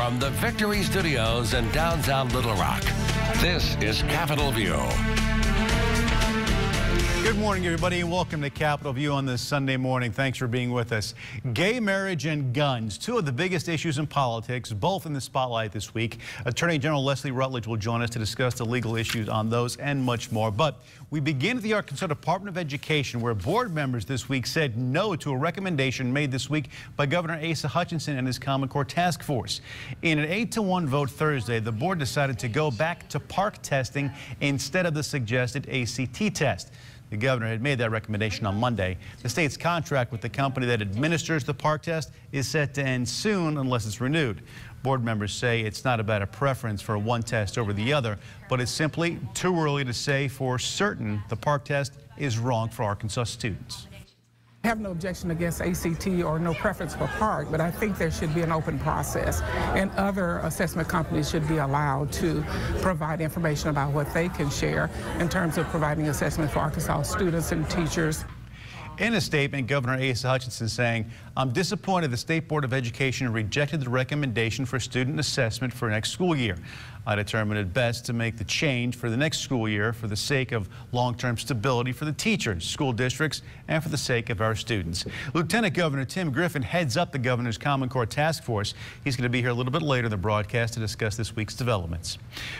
from the Victory Studios in downtown Little Rock, this is Capitol View. Good morning, everybody, and welcome to Capitol View on this Sunday morning. Thanks for being with us. Gay marriage and guns, two of the biggest issues in politics, both in the spotlight this week. Attorney General Leslie Rutledge will join us to discuss the legal issues on those and much more. But we begin at the Arkansas Department of Education, where board members this week said no to a recommendation made this week by Governor Asa Hutchinson and his Common Core Task Force. In an 8-1 vote Thursday, the board decided to go back to park testing instead of the suggested ACT test. The governor had made that recommendation on Monday. The state's contract with the company that administers the park test is set to end soon unless it's renewed. Board members say it's not about a preference for one test over the other, but it's simply too early to say for certain the park test is wrong for Arkansas students. I have no objection against ACT or no preference for park, but I think there should be an open process, and other assessment companies should be allowed to provide information about what they can share in terms of providing assessment for Arkansas students and teachers. In a statement, Governor Asa Hutchinson saying, "I'm disappointed the State Board of Education rejected the recommendation for student assessment for next school year. I determined it best to make the change for the next school year for the sake of long-term stability for the teachers, school districts, and for the sake of our students." Lieutenant Governor Tim Griffin heads up the governor's Common Core Task Force. He's going to be here a little bit later in the broadcast to discuss this week's developments.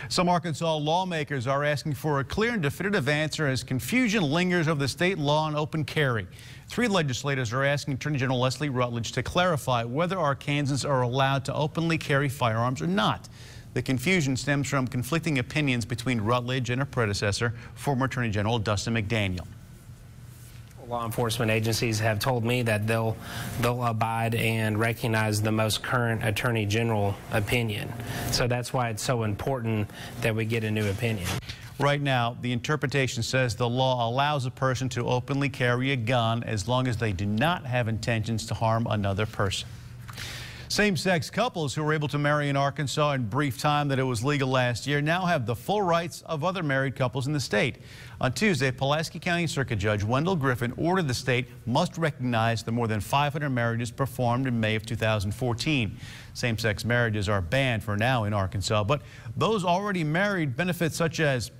Some Arkansas lawmakers are asking for a clear and definitive answer as confusion lingers over the state law on open carry. 3 legislators are asking Attorney General Leslie Rutledge to clarify whether Arkansans are allowed to openly carry firearms or not. The confusion stems from conflicting opinions between Rutledge and her predecessor, former Attorney General Dustin McDaniel. Law enforcement agencies have told me that they'll abide and recognize the most current Attorney General opinion. So that's why it's so important that we get a new opinion. Right now, the interpretation says the law allows a person to openly carry a gun as long as they do not have intentions to harm another person. Same-sex couples who were able to marry in Arkansas in brief time that it was legal last year now have the full rights of other married couples in the state. On Tuesday, Pulaski County Circuit Judge Wendell Griffin ordered the state must recognize the more than 500 marriages performed in May of 2014. Same-sex marriages are banned for now in Arkansas, but those already married benefits such as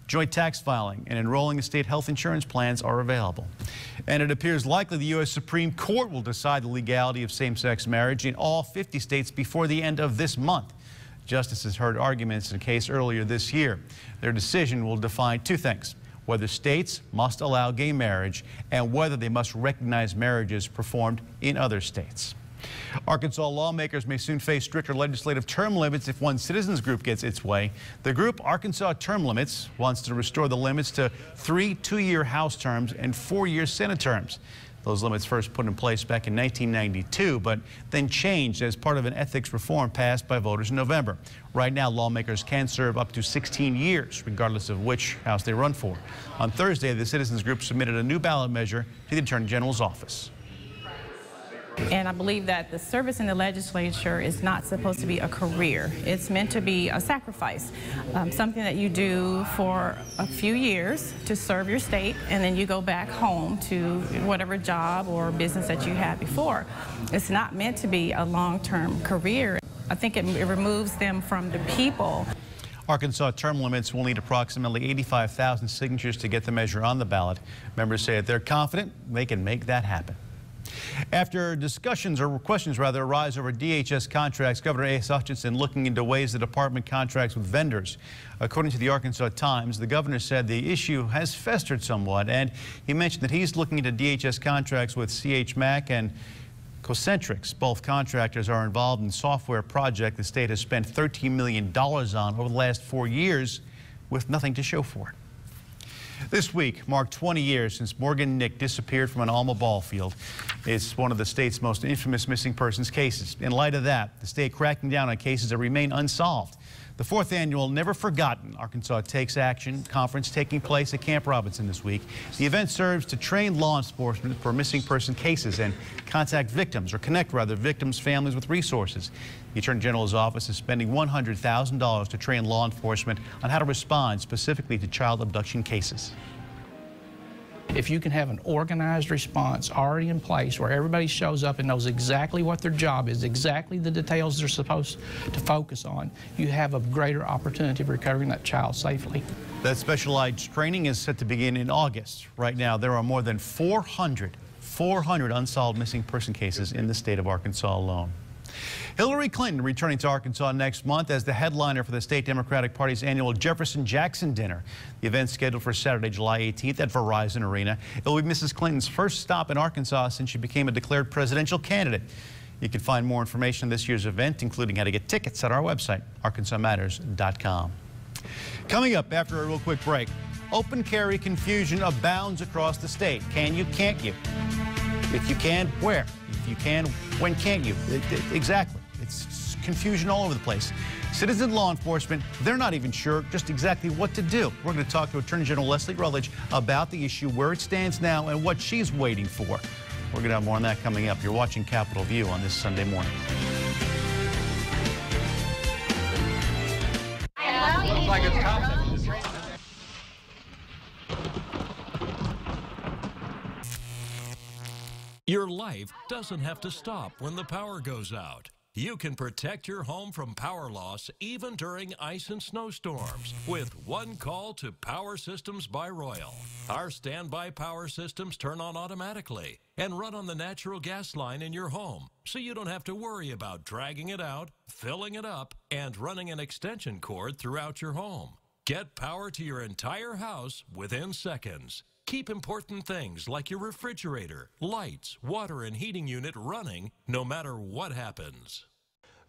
joint tax filing and enrolling in state health insurance plans are available. And it appears likely the U.S. Supreme Court will decide the legality of same-sex marriage in all 50 states before the end of this month. Justices heard arguments in a case earlier this year. Their decision will define 2 things: whether states must allow gay marriage and whether they must recognize marriages performed in other states. Arkansas lawmakers may soon face stricter legislative term limits if one citizens group gets its way. The group Arkansas Term Limits wants to restore the limits to 3 2-year House terms and 4-year Senate terms. Those limits first put in place back in 1992, but then changed as part of an ethics reform passed by voters in November. Right now, lawmakers can serve up to 16 years, regardless of which House they run for. On Thursday, the citizens group submitted a new ballot measure to the Attorney General's office. And I believe that the service in the legislature is not supposed to be a career. It's meant to be a sacrifice, something that you do for a few years to serve your state, and then you go back home to whatever job or business that you had before. It's not meant to be a long-term career. I think it removes them from the people. Arkansas term limits will need approximately 85,000 signatures to get the measure on the ballot. Members say that they're confident they can make that happen. After discussions or questions rather arise over DHS contracts, Governor Asa Hutchinson looking into ways the department contracts with vendors. According to the Arkansas Times, the governor said the issue has festered somewhat, and he mentioned that he's looking into DHS contracts with CH Mac and Concentrix. Both contractors are involved in a software project the state has spent $13 million on over the last 4 years with nothing to show for it. This week marked 20 years since Morgan Nick disappeared from an Alma ball field. It's one of the state's most infamous missing persons cases. In light of that, the state cracking down on cases that remain unsolved. The 4th annual Never Forgotten Arkansas Takes Action conference taking place at Camp Robinson this week. The event serves to train law enforcement for missing person cases and contact victims, or connect rather victims' families with resources. The Attorney General's office is spending $100,000 to train law enforcement on how to respond specifically to child abduction cases. If you can have an organized response already in place where everybody shows up and knows exactly what their job is, exactly the details they're supposed to focus on, you have a greater opportunity of recovering that child safely. That specialized training is set to begin in August. Right now, there are more than 400 unsolved missing person cases in the state of Arkansas alone. Hillary Clinton returning to Arkansas next month as the headliner for the state Democratic Party's annual Jefferson Jackson dinner. The event scheduled for Saturday, July 18th at Verizon Arena. It will be Mrs. Clinton's first stop in Arkansas since she became a declared presidential candidate. You can find more information on this year's event, including how to get tickets, at our website, arkansasmatters.com. Coming up after a real quick break, open carry confusion abounds across the state. Can you, can't you? If you can, where? If you can, when can't you? Exactly. It's confusion all over the place. Citizen law enforcement, they're not even sure just exactly what to do. We're going to talk to Attorney General Leslie Rutledge about the issue, where it stands now, and what she's waiting for. We're going to have more on that coming up. You're watching Capitol View on this Sunday morning. Looks like it's Thompson. Your life doesn't have to stop when the power goes out. You can protect your home from power loss even during ice and snowstorms with one call to Power Systems by Royal. Our standby power systems turn on automatically and run on the natural gas line in your home, so you don't have to worry about dragging it out, filling it up, and running an extension cord throughout your home. Get power to your entire house within seconds. Keep important things like your refrigerator, lights, water, and heating unit running no matter what happens.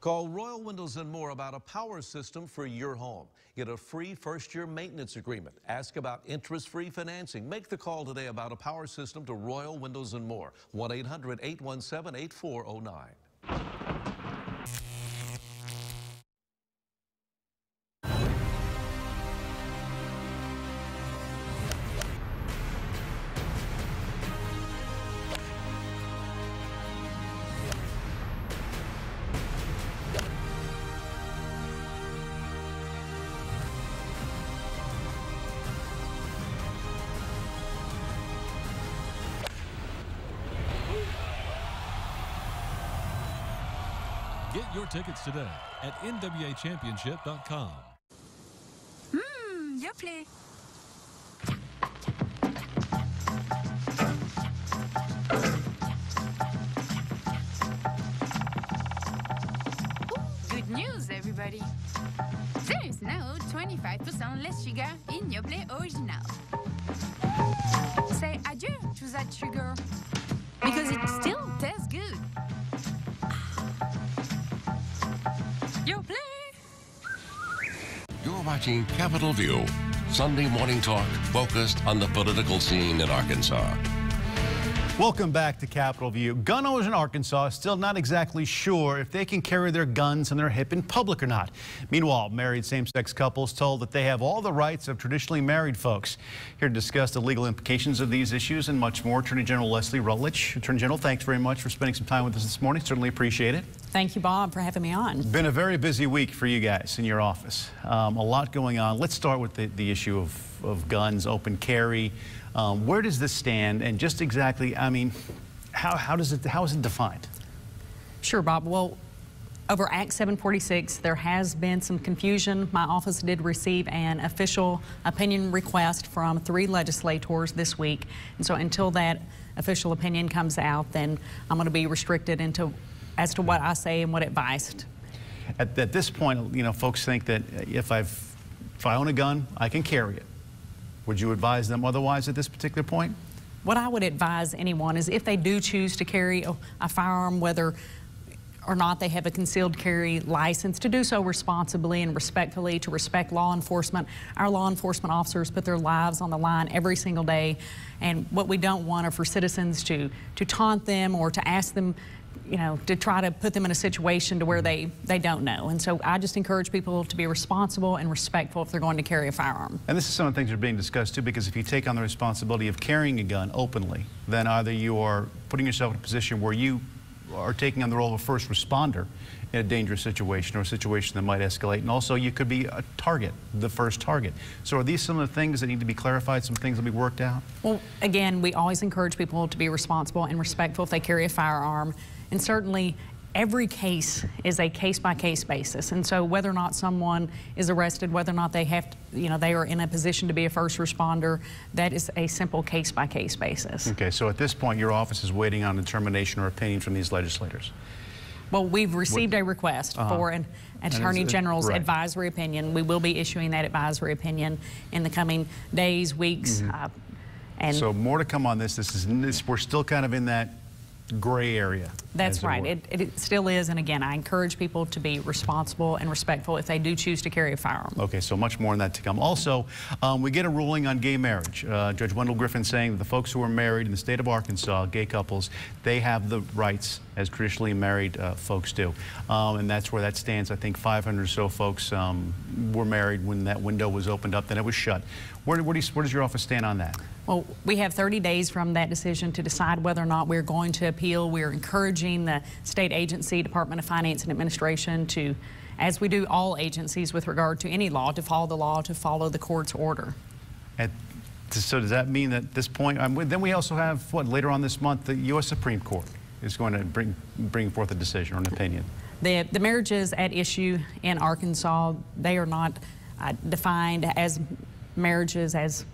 Call Royal Windows & More about a power system for your home. Get a free first-year maintenance agreement. Ask about interest-free financing. Make the call today about a power system to Royal Windows & More. 1-800-817-8409. Get your tickets today at nwachampionship.com. Yoplait. Good news, everybody. There is now 25% less sugar in Yoplait Original. Say adieu to that sugar, because it still tastes good. Yoplait! You're watching Capitol View, Sunday morning talk focused on the political scene in Arkansas. Welcome back to Capitol View. Gun owners in Arkansas are still not exactly sure if they can carry their guns on their hip in public or not. Meanwhile, married same-sex couples told that they have all the rights of traditionally married folks. Here to discuss the legal implications of these issues and much more, Attorney General Leslie Rutledge. Attorney General, thanks very much for spending some time with us this morning. Certainly appreciate it. Thank you, Bob, for having me on. Been a very busy week for you guys in your office. A lot going on. Let's start with the issue of guns, open carry. Where does this stand, and just exactly, I mean, how is it defined? Sure, Bob. Well, over Act 746, there has been some confusion. My office did receive an official opinion request from 3 legislators this week, and so until that official opinion comes out, then I'm going to be restricted as to what I say and what advice. At this point, you know, folks think that if I own a gun, I can carry it. Would you advise them otherwise at this particular point? What I would advise anyone is if they do choose to carry a firearm, whether or not they have a concealed carry license, to do so responsibly and respectfully, to respect law enforcement. Our law enforcement officers put their lives on the line every single day, and what we don't want are for citizens to taunt them or to ask them, you know, to try to put them in a situation to where they don't know. And so I just encourage people to be responsible and respectful if they're going to carry a firearm. And this is some of the things that are being discussed too, because if you take on the responsibility of carrying a gun openly, then either you are putting yourself in a position where you are taking on the role of a first responder in a dangerous situation or a situation that might escalate. And also, you could be a target, the first target. So are these some of the things that need to be clarified, some things that be worked out? Well, again, we always encourage people to be responsible and respectful if they carry a firearm. And certainly, every case is a case-by-case basis, and so whether or not someone is arrested, whether or not they have to, they are in a position to be a first responder, that is a simple case-by-case basis. Okay, so at this point, your office is waiting on determination or opinion from these legislators. Well, we've received a request for an Attorney General's advisory opinion. We will be issuing that advisory opinion in the coming days, weeks. And so more to come on this. We're still kind of in that gray area. That's right. It still is, and again, I encourage people to be responsible and respectful if they do choose to carry a firearm. Okay, so much more on that to come. Also, we get a ruling on gay marriage. Judge Wendell Griffin saying that the folks who are married in the state of Arkansas, gay couples, they have the rights as traditionally married folks do. And that's where that stands. I think 500 or so folks were married when that window was opened up, then it was shut. Where does your office stand on that? Well, we have 30 days from that decision to decide whether or not we're going to appeal. We're encouraging the state agency, Department of Finance and Administration, to, as we do all agencies with regard to any law, to follow the law, to follow the court's order. So does that mean that at this point, then we also have, what, later on this month, the U.S. Supreme Court is going to bring forth a decision or an opinion? The marriages at issue in Arkansas, they are not defined as marriages as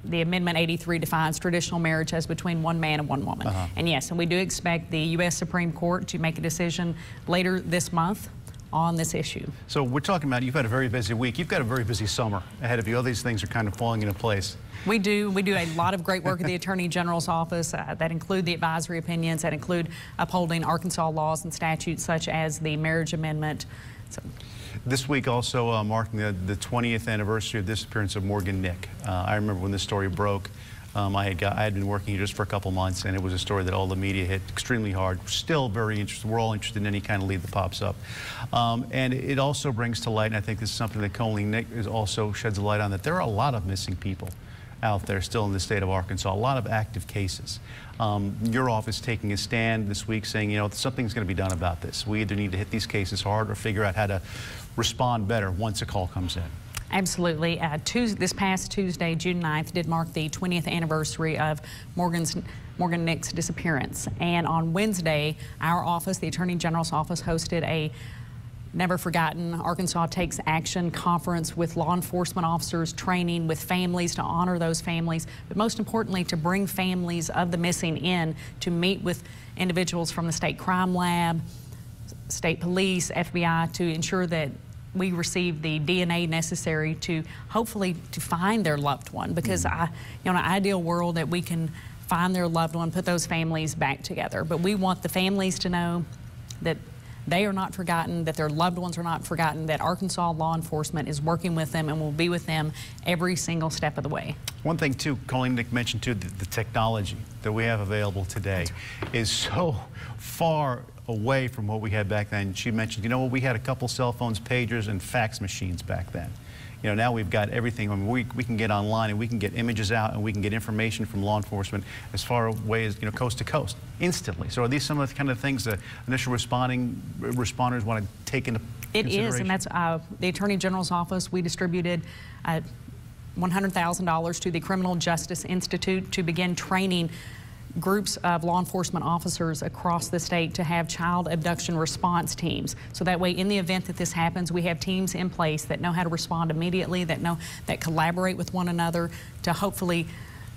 the Amendment 83 defines traditional marriage as between one man and one woman. And yes, and we do expect the U.S. Supreme Court to make a decision later this month on this issue. So we're talking about, you've had a very busy week. You've got a very busy summer ahead of you. All these things are kind of falling into place. We do. We do a lot of great work at the Attorney General's office that include the advisory opinions, that include upholding Arkansas laws and statutes such as the marriage amendment. So. This week also marking the 20th anniversary of the disappearance of Morgan Nick. I remember when this story broke. I had been working here just for a couple months, and it was a story that all the media hit extremely hard. We're still very interested. We're all interested in any kind of lead that pops up. And it also brings to light, and I think this is something that Coley Nick also sheds a light on, that there are a lot of missing people out there still in the state of Arkansas, a lot of active cases. Your office taking a stand this week saying, something's going to be done about this. We either need to hit these cases hard or figure out how to respond better once a call comes in. Absolutely. This past Tuesday, June 9th, did mark the 20th anniversary of Morgan Nick's disappearance. And on Wednesday, our office, the Attorney General's office, hosted a Never Forgotten Arkansas Takes Action conference with law enforcement officers, training with families to honor those families, but most importantly to bring families of the missing in to meet with individuals from the State Crime Lab, State Police, FBI, to ensure that we receive the DNA necessary to hopefully to find their loved one, because in an ideal world that we can find their loved one, put those families back together. But we want the families to know that they are not forgotten, that their loved ones are not forgotten, that Arkansas law enforcement is working with them and will be with them every single step of the way. One thing too, Colleen Nick mentioned too, the technology that we have available today is so far away from what we had back then. She mentioned, we had a couple cell phones, pagers, and fax machines back then. Now we've got everything. I mean, we can get online and we can get images out and we can get information from law enforcement as far away as coast to coast instantly. So are these some of the kind of things that initial responders want to take into consideration? It is, and that's the Attorney General's office. We distributed $100,000 to the Criminal Justice Institute to begin training groups of law enforcement officers across the state to have child abduction response teams. So that way, in the event that this happens, we have teams in place that know how to respond immediately, that collaborate with one another to hopefully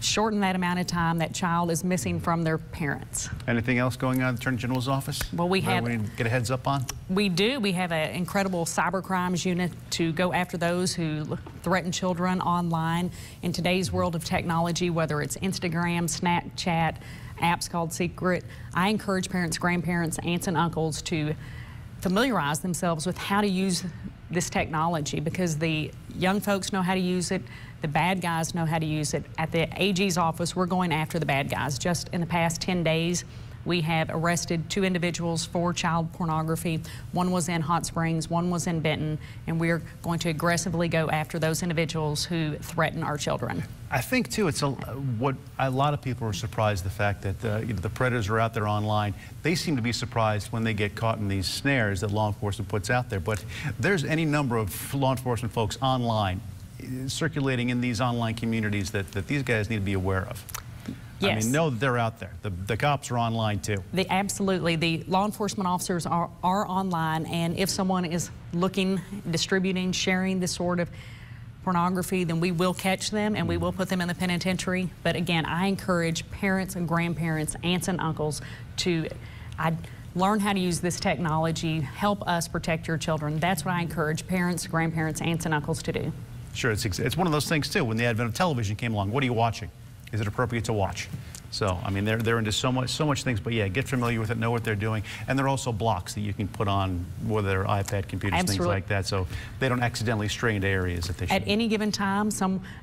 shorten that amount of time that child is missing from their parents. Anything else going on in the Attorney General's office? Well, we need to get a heads up on? We do. We have an incredible cyber crimes unit to go after those who threaten children online. In today's world of technology, whether it's Instagram, Snapchat, apps called Secret, I encourage parents, grandparents, aunts, and uncles to familiarize themselves with how to use this technology, because the young folks know how to use it, the bad guys know how to use it. At the AG's office, we're going after the bad guys. Just in the past 10 days, We have arrested 2 individuals for child pornography. One was in Hot Springs, one was in Benton, and we're going to aggressively go after those individuals who threaten our children. I think, too, it's what a lot of people are surprised the fact that the predators are out there online. They seem to be surprised when they get caught in these snares that law enforcement puts out there. But there's any number of law enforcement folks online circulating in these online communities that these guys need to be aware of. Yes. I mean, know that they're out there. The cops are online, too. Absolutely. The law enforcement officers are online, and if someone is looking, distributing, sharing this sort of pornography, then we will catch them and we will put them in the penitentiary. But again, I encourage parents and grandparents, aunts and uncles to learn how to use this technology. Help us protect your children. That's what I encourage parents, grandparents, aunts and uncles to do. Sure, it's one of those things, too. When the advent of television came along, what are you watching? Is it appropriate to watch? So, I mean, they're into so much things, but yeah, get familiar with it, know what they're doing, and there are also blocks that you can put on, whether they're iPad computers, Absolutely. Things like that, so they don't accidentally stray into areas that they shouldn't. At any given time,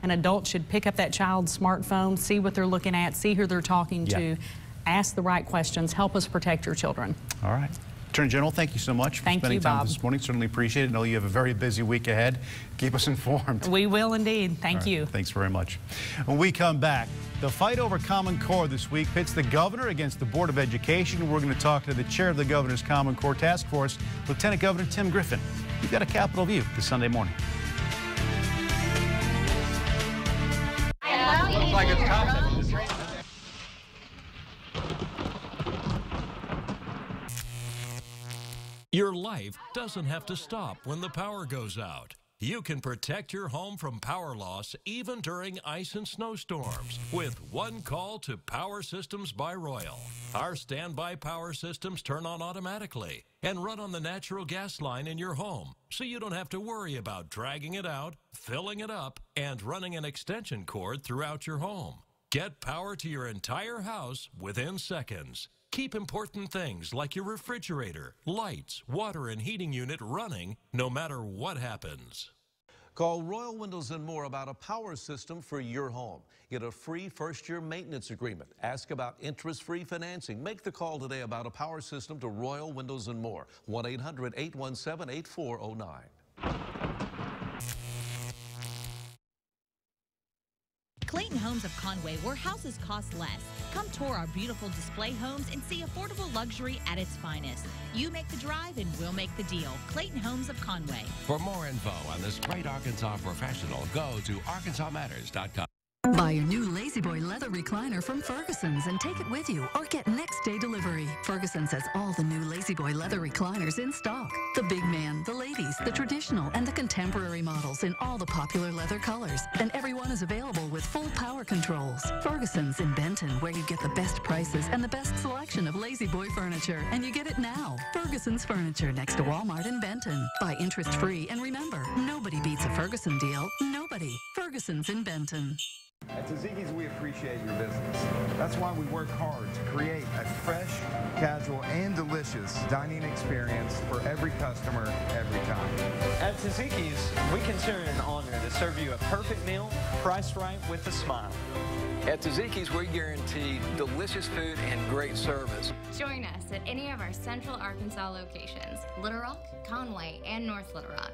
an adult should pick up that child's smartphone, see what they're looking at, see who they're talking to, ask the right questions, help us protect your children. All right. Attorney General, thank you so much for spending time this morning. Certainly appreciate it. I know you have a very busy week ahead. Keep us informed. We will indeed. Thank you. Thanks very much. When we come back, the fight over Common Core this week pits the governor against the Board of Education. We're going to talk to the chair of the governor's Common Core Task Force, Lieutenant Governor Tim Griffin. You've got a Capitol View this Sunday morning. Looks like it's Thompson. Your life doesn't have to stop when the power goes out. You can protect your home from power loss even during ice and snowstorms with one call to Power Systems by Royal. Our standby power systems turn on automatically and run on the natural gas line in your home, so you don't have to worry about dragging it out, filling it up, and running an extension cord throughout your home. Get power to your entire house within seconds. Keep important things like your refrigerator, lights, water, and heating unit running no matter what happens. Call Royal Windows and More about a power system for your home. Get a free first-year maintenance agreement. Ask about interest-free financing. Make the call today about a power system to Royal Windows and More. 1-800-817-8409. Clayton Homes of Conway, where houses cost less. Come tour our beautiful display homes and see affordable luxury at its finest. You make the drive and we'll make the deal. Clayton Homes of Conway. For more info on this great Arkansas professional, go to arkansasmatters.com. Buy your new Lazy Boy leather recliner from Ferguson's and take it with you or get next day delivery. Ferguson's has all the new Lazy Boy leather recliners in stock. The big man, the ladies, the traditional, and the contemporary models in all the popular leather colors. And everyone is available with full power controls. Ferguson's in Benton, where you get the best prices and the best selection of Lazy Boy furniture. And you get it now. Ferguson's Furniture next to Walmart in Benton. Buy interest-free, and remember, nobody beats a Ferguson deal. Nobody. Ferguson's in Benton. At Tzatziki's, we appreciate your business. That's why we work hard to create a fresh, casual, and delicious dining experience for every customer, every time. At Tzatziki's, we consider it an honor to serve you a perfect meal, priced right with a smile. At Tzatziki's, we guarantee delicious food and great service. Join us at any of our Central Arkansas locations, Little Rock, Conway, and North Little Rock.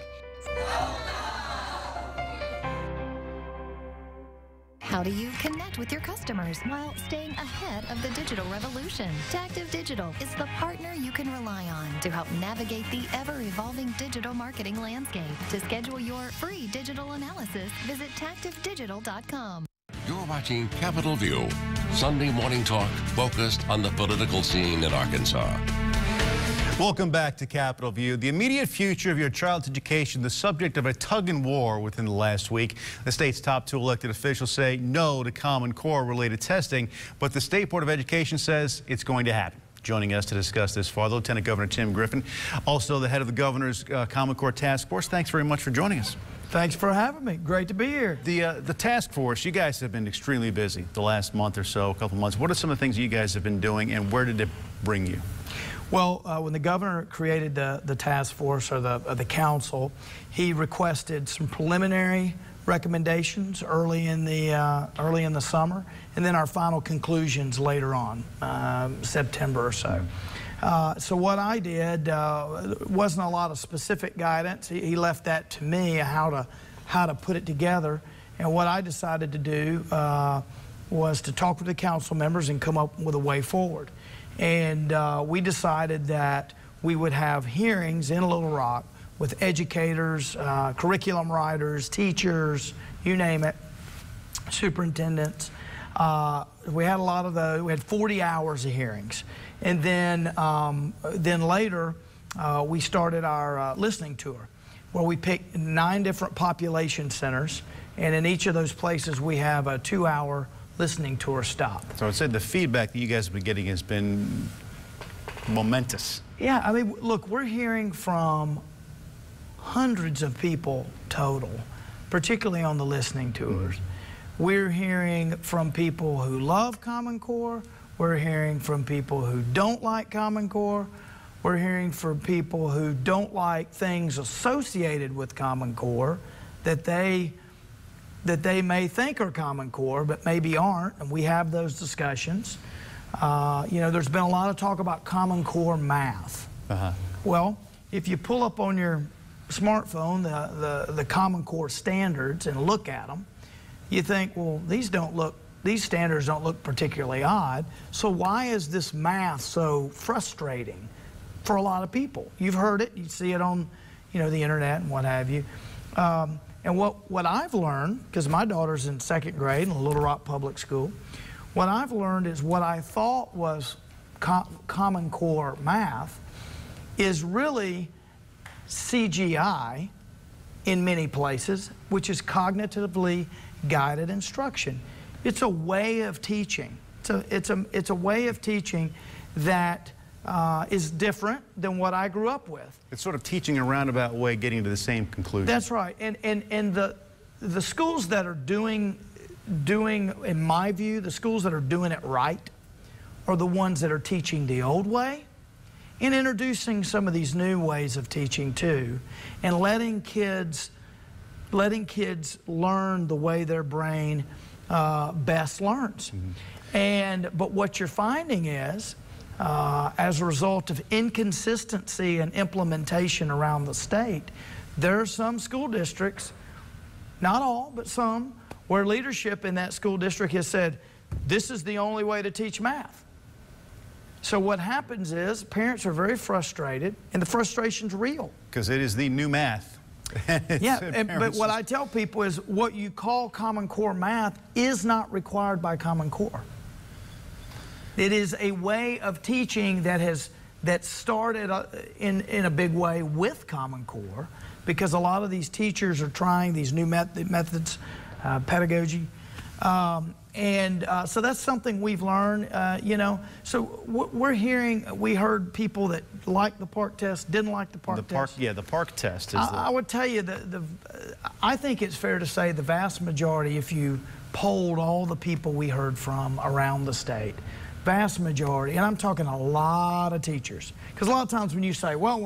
How do you connect with your customers while staying ahead of the digital revolution? Tactive Digital is the partner you can rely on to help navigate the ever-evolving digital marketing landscape. To schedule your free digital analysis, visit tactivedigital.com. You're watching Capitol View, Sunday morning talk focused on the political scene in Arkansas. Welcome back to Capitol View. The immediate future of your child's education, the subject of a tug-and-war within the last week. The state's top 2 elected officials say no to Common Core-related testing, but the State Board of Education says it's going to happen. Joining us to discuss this further, Lieutenant Governor Tim Griffin, also the head of the governor's Common Core Task Force. Thanks very much for joining us. Thanks for having me. Great to be here. The task force, you guys have been extremely busy the last month or so, a couple months. What are some of the things you guys have been doing, and where did it bring you? Well, when the governor created the task force, or the council, he requested some preliminary recommendations early in the summer, and then our final conclusions later on, September or so. So what I did wasn't a lot of specific guidance. He left that to me, how to put it together. And what I decided to do was to talk with the council members and come up with a way forward. And we decided that we would have hearings in Little Rock with educators, curriculum writers, teachers, you name it, superintendents. We had a lot of those. We had 40 hours of hearings. And then later, we started our listening tour, where we picked 9 different population centers, and in each of those places we have a 2-hour listening tour stop. So I'd say the feedback that you guys have been getting has been momentous. Yeah, I mean, look, we're hearing from hundreds of people total, particularly on the listening tours. We're hearing from people who love Common Core. We're hearing from people who don't like Common Core. We're hearing from people who don't like things associated with Common Core that they may think are Common Core, but maybe aren't, and we have those discussions. You know, there's been a lot of talk about Common Core math. Well, if you pull up on your smartphone the Common Core standards and look at them, you think, well, these standards don't look particularly odd, so why is this math so frustrating for a lot of people? You've heard it, you see it on, you know, the internet and what have you. And what I've learned, because my daughter's in 2nd grade in Little Rock Public School, what I've learned is what I thought was Common Core math is really CGI in many places, which is cognitively guided instruction. It's a way of teaching. It's a way of teaching that is different than what I grew up with. It's sort of teaching a roundabout way, getting to the same conclusion. That's right. And the schools that are doing, in my view, the schools that are doing it right are the ones that are teaching the old way and introducing some of these new ways of teaching too, and letting kids learn the way their brain best learns. But what you're finding is, as a result of inconsistency and implementation around the state, there are some school districts, not all, but some, where leadership in that school district has said, this is the only way to teach math. So what happens is parents are very frustrated, and the frustration's real. Because it is the new math. Yeah, but what I tell people is what you call Common Core math is not required by Common Core. It is a way of teaching that started in a big way with Common Core, because a lot of these teachers are trying these new methods, pedagogy, so that's something we've learned, you know. So we heard people that liked the PARCC test, didn't like the PARCC test. Yeah, the PARCC test is I would tell you I think it's fair to say the vast majority, if you polled all the people we heard from around the state, vast majority, and I'm talking a lot of teachers, because a lot of times when you say, well,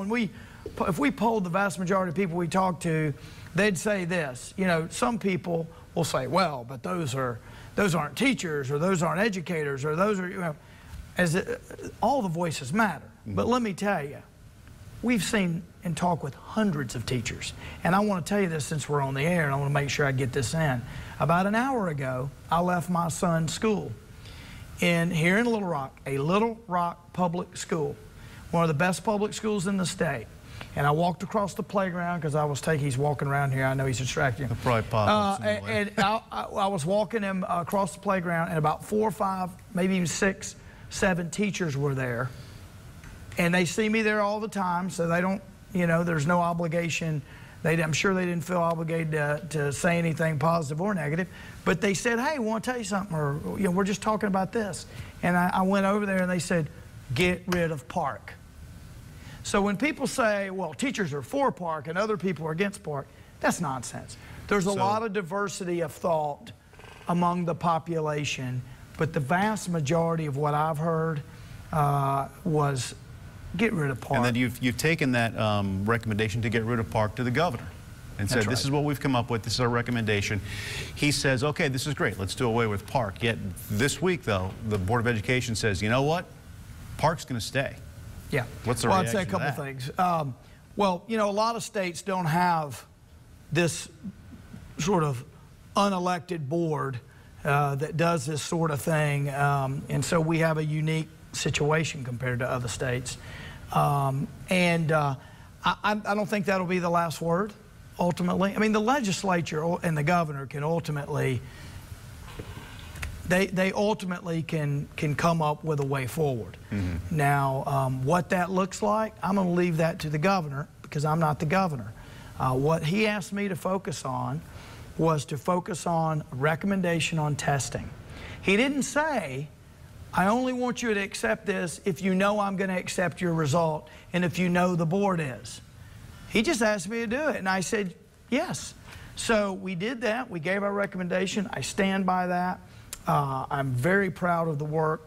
if we polled the vast majority of people we talked to, they'd say this. You know, some people will say, well, but those aren't teachers, or those aren't educators, or those are, you know, all the voices matter. But let me tell you, we've seen and talked with hundreds of teachers. And I want to tell you this since we're on the air, and I want to make sure I get this in. About an hour ago, I left my son's school here in Little Rock, a Little Rock public school, one of the best public schools in the state. And I walked across the playground because he's walking around here. I know he's distracting. He'll probably pop up and I was walking him across the playground, and about 4 or 5, maybe even 6, 7 teachers were there. And they see me there all the time, so they don't, you know, there's no obligation. I'm sure they didn't feel obligated to say anything positive or negative. But they said, hey, we want to tell you something, or, you know, we're just talking about this. And I went over there and they said, get rid of PARCC. So when people say, well, teachers are for PARCC and other people are against PARCC, that's nonsense. There's a lot of diversity of thought among the population, but the vast majority of what I've heard was get rid of PARCC. And then you've taken that recommendation to get rid of PARCC to the governor. and said, this is what we've come up with, this is our recommendation. He says, okay, this is great, let's do away with park. Yet this week, though, the Board of Education says, you know what? Park's going to stay. Yeah. What's the well, reaction I'd say a couple to that? things. Well, you know, a lot of states don't have this sort of unelected board that does this sort of thing, and so we have a unique situation compared to other states. I don't think that'll be the last word, ultimately. I mean, the legislature and the governor can ultimately, they ultimately can come up with a way forward. Now, what that looks like, I'm going to leave that to the governor because I'm not the governor. What he asked me to focus on was to focus on a recommendation on testing. He didn't say, I only want you to accept this if you know I'm going to accept your result and if you know the board is. He just asked me to do it, and I said, yes. So we did that. We gave our recommendation. I stand by that. I'm very proud of the work,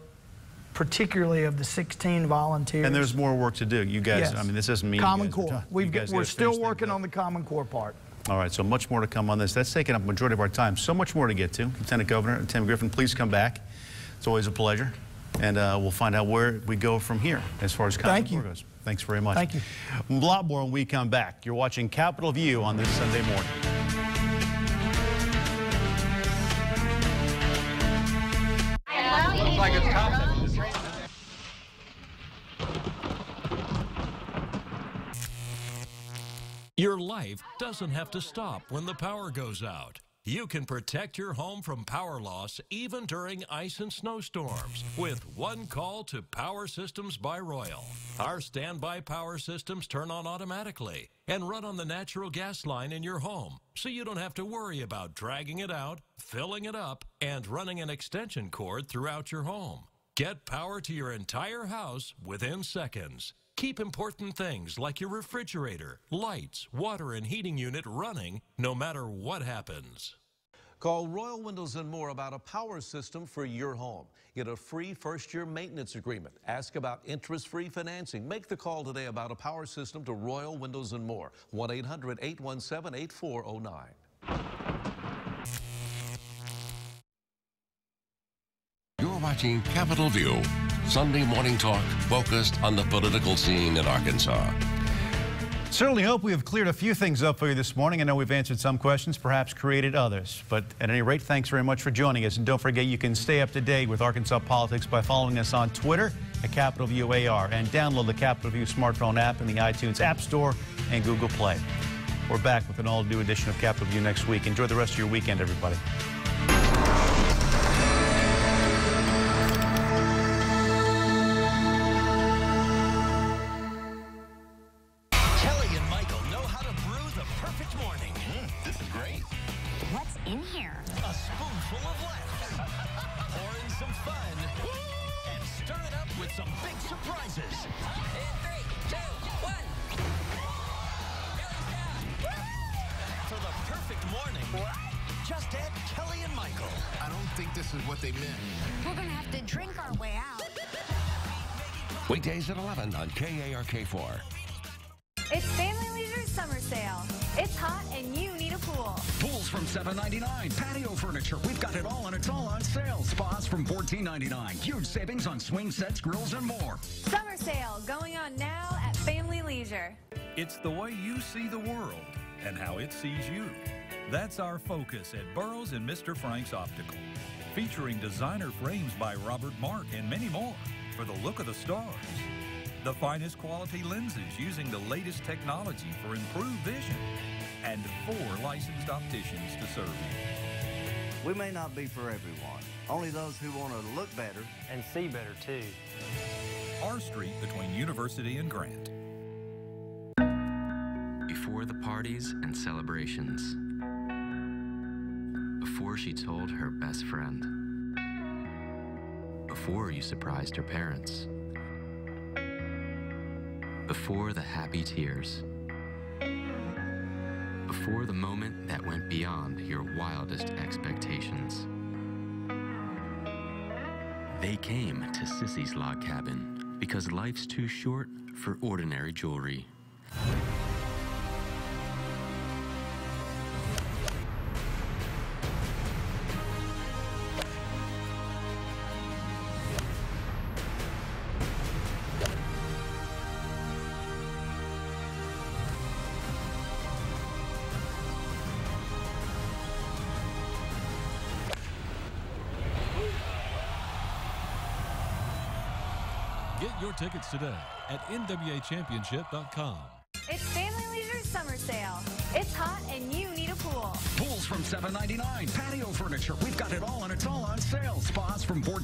particularly of the 16 volunteers. And there's more work to do. You guys, yes. I mean, this doesn't mean Common Core. We're still working on the Common Core part. All right, so much more to come on this. That's taken up a majority of our time. So much more to get to. Lieutenant Governor Tim Griffin, please come back. It's always a pleasure. And we'll find out where we go from here as far as Common Core goes. Thanks very much. Thank you. A lot more when we come back. You're watching Capitol View on this Sunday morning. Looks like it's Thompson. Your life doesn't have to stop when the power goes out. You can protect your home from power loss even during ice and snowstorms with one call to Power Systems by Royal. Our standby power systems turn on automatically and run on the natural gas line in your home, so you don't have to worry about dragging it out, filling it up, and running an extension cord throughout your home. Get power to your entire house within seconds. Keep important things like your refrigerator, lights, water, and heating unit running no matter what happens. Call Royal Windows and More about a power system for your home. Get a free first-year maintenance agreement. Ask about interest-free financing. Make the call today about a power system to Royal Windows and More. 1-800-817-8409. You're watching Capitol View, Sunday morning talk focused on the political scene in Arkansas. Certainly hope we have cleared a few things up for you this morning. I know we've answered some questions, perhaps created others. But at any rate, thanks very much for joining us. And don't forget, you can stay up to date with Arkansas politics by following us on Twitter at Capitol View AR and download the Capitol View smartphone app in the iTunes App Store and Google Play. We're back with an all-new edition of Capitol View next week. Enjoy the rest of your weekend, everybody. In here. A spoonful of laughs. Pour in some fun. And stir it up with some big surprises. In 3, 2, 1. For the perfect morning, just add Kelly and Michael. I don't think this is what they meant. We're going to have to drink our way out. Weekdays at 11 on KARK4. It's Family Leisure's summer sale. It's hot and you need a pool. Pools from $7.99. Patio furniture. We've got it all and it's all on sale. Spas from $14.99. Huge savings on swing sets, grills, and more. Summer sale going on now at Family Leisure. It's the way you see the world and how it sees you. That's our focus at Burroughs and Mr. Frank's Optical. Featuring designer frames by Robert Mark and many more for the look of the stars. The finest quality lenses using the latest technology for improved vision. And 4 licensed opticians to serve you. We may not be for everyone. Only those who want to look better. And see better, too. R Street between University and Grant. Before the parties and celebrations. Before she told her best friend. Before you surprised her parents. Before the happy tears. Before the moment that went beyond your wildest expectations. They came to Sissy's Log Cabin because life's too short for ordinary jewelry. Get your tickets today at NWAchampionship.com. It's Family Leisure Summer Sale. It's hot and you need a pool. Pools from $7.99. Patio furniture. We've got it all and it's all on sale. Spas from $14.